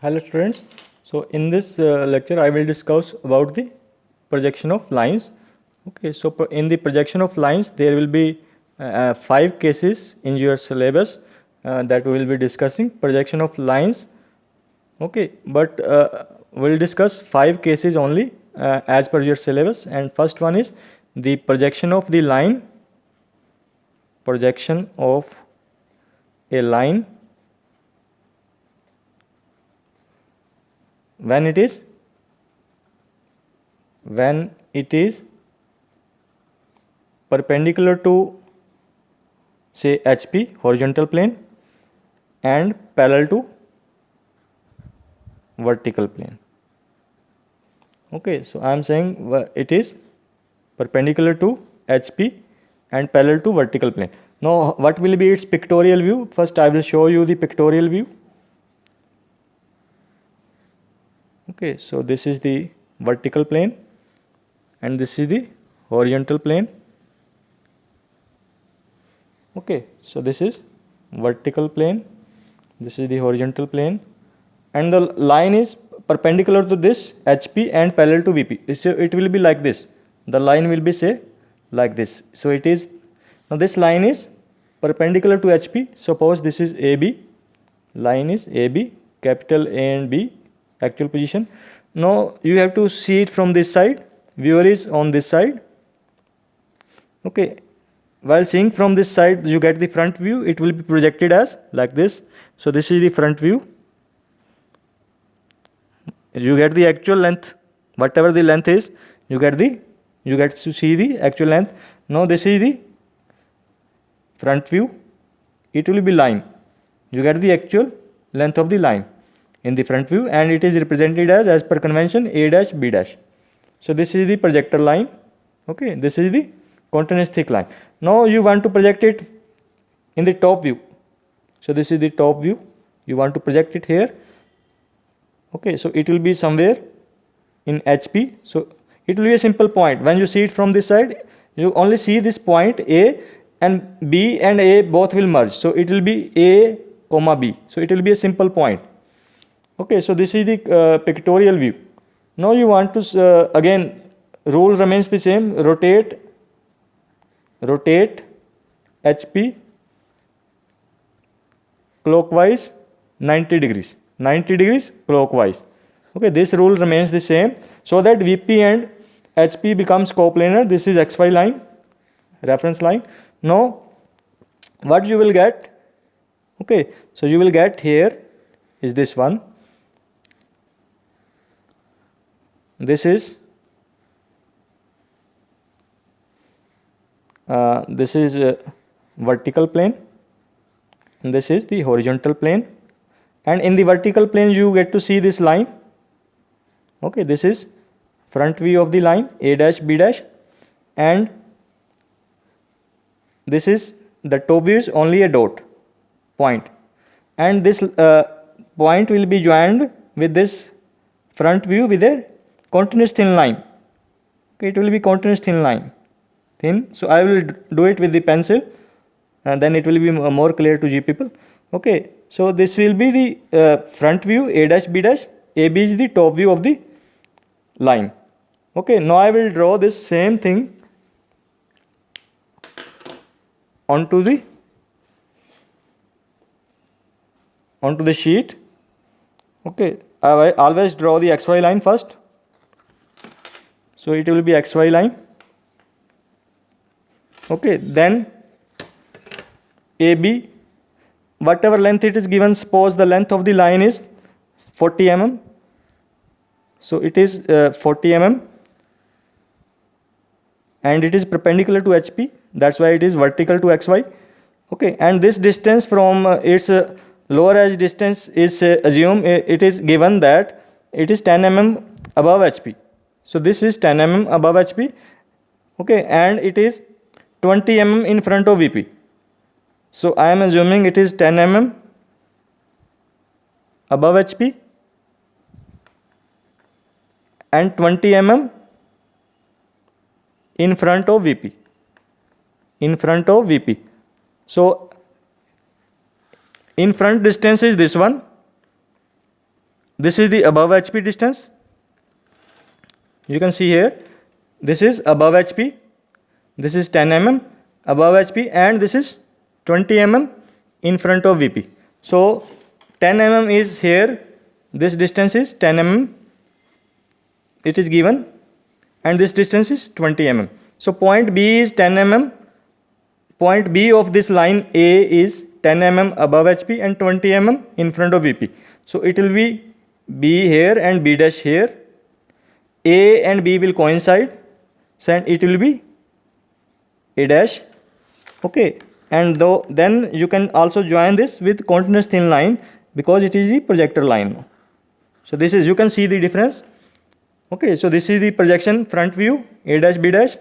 Hello students. So in this lecture I will discuss about the projection of lines. Okay, so in the projection of lines there will be 5 cases in your syllabus that we will be discussing projection of lines. Okay, but we'll discuss 5 cases only as per your syllabus, and first one is the projection of the line, projection of a line when it is perpendicular to say HP horizontal plane and parallel to vertical plane. Okay, so I am saying it is perpendicular to HP and parallel to vertical plane. Now what will be its pictorial view? First I will show you the pictorial view. Okay, so this is the vertical plane and this is the horizontal plane. Okay, so this is vertical plane, this is the horizontal plane, and the line is perpendicular to this HP and parallel to VP. So it will be like this. The line will be say like this. So it is, now this line is perpendicular to HP. Suppose this is AB, line is AB, capital A and B, actual position. Now you have to see it from this side. Viewer is on this side. Okay, while seeing from this side you get the front view. It will be projected as like this. So this is the front view. You get the actual length, whatever the length is, you get to see the actual length. Now this is the front view. It will be line. You get the actual length of the line in the front view, and it is represented as per convention A dash B dash. So this is the projector line. Okay, this is the continuous thick line. Now you want to project it in the top view. So this is the top view. You want to project it here. Okay, so it will be somewhere in HP. So it will be a simple point. When you see it from this side, you only see this point A, and B and A both will merge. So it will be A comma B. So it will be a simple point. Okay, so this is the pictorial view. Now you want to again, rule remains the same. Rotate HP clockwise 90 degrees clockwise. Okay, this rule remains the same, so that VP and HP becomes coplanar. This is XY line, reference line. Now what you will get? Okay, so you will get here is this one. This is vertical plane, and this is the horizontal plane, and in the vertical plane you get to see this line. Okay, this is front view of the line A dash B dash, and this is the top view is only a dot point, and this point will be joined with this front view with a continuous thin line. Okay, it will be continuous thin line, thin. So I will do it with the pencil, and then it will be more clear to you people. Okay, so this will be the front view A dash B dash. AB is the top view of the line. Okay, now I will draw this same thing onto the sheet. Okay, I always draw the XY line first. So it will be XY line. Okay, then AB, whatever length it is given, suppose the length of the line is 40 mm. So it is 40 mm, and it is perpendicular to HP. That's why it is vertical to XY. Okay, and this distance from its lower edge distance is assume it is given that it is 10 mm above HP. So this is 10 mm above HP. Okay, and it is 20 mm in front of VP. So I am assuming it is 10 mm above HP and 20 mm in front of VP. So in front distance is this one, this is the above HP distance. You can see here, this is above HP, this is 10 mm above HP, and this is 20 mm in front of VP. So 10 mm is here, this distance is 10 mm, it is given, and this distance is 20 mm. So point B is 10 mm, point B of this line A is 10 mm above HP and 20 mm in front of VP. So it will be B here and B dash here. A and B will coincide, so it will be A dash. Okay, and then you can also join this with continuous thin line because it is the projector line. So this is, you can see the difference. Okay, so this is the projection front view A dash B dash.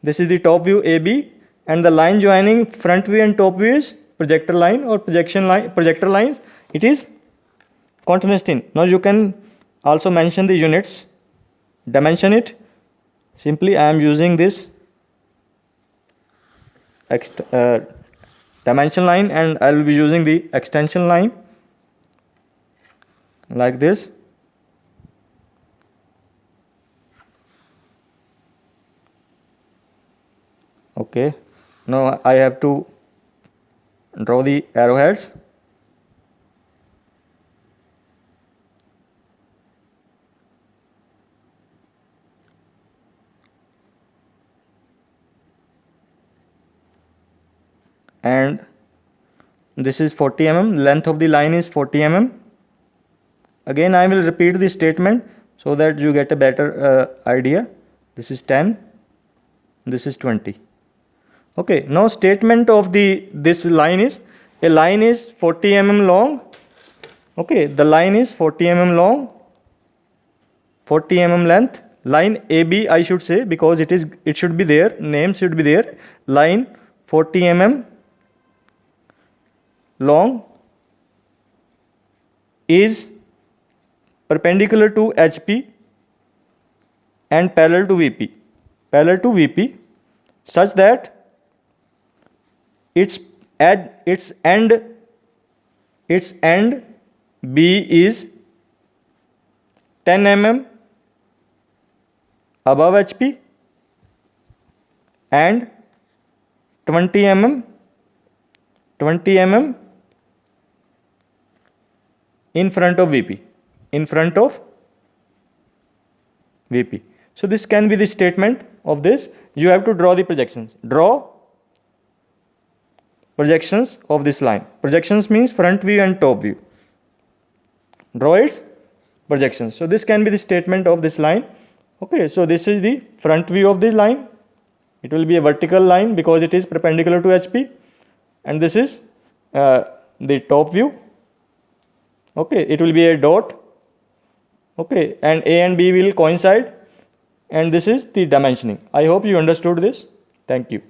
This is the top view AB, and the line joining front view and top view is projector line or projection line, projector lines. It is continuous thin. Now you can also mention the units, dimension it. Simply I am using this dimension line, and I will be using the extension line like this. Okay, now I have to draw the arrowheads. And this is 40 mm, length of the line is 40 mm. Again I will repeat the statement so that you get a better idea. This is 10, this is 20. Okay, now statement of this line is, a line is 40 mm long. Okay, the line is 40 mm long, 40 mm length. Line AB I should say, because it should be there, name should be there. Line 40 mm long is perpendicular to HP and parallel to VP, such that its end B is 10 mm above HP and 20 mm in front of VP, So this can be the statement of this. You have to draw the projections. Draw projections of this line. Projections means front view and top view. Draw its projections. So this can be the statement of this line. Okay, so this is the front view of the line. It will be a vertical line because it is perpendicular to HP. And this is the top view. Okay, it will be a dot. Okay, and A and B will coincide. And this is the dimensioning. I hope you understood this. Thank you.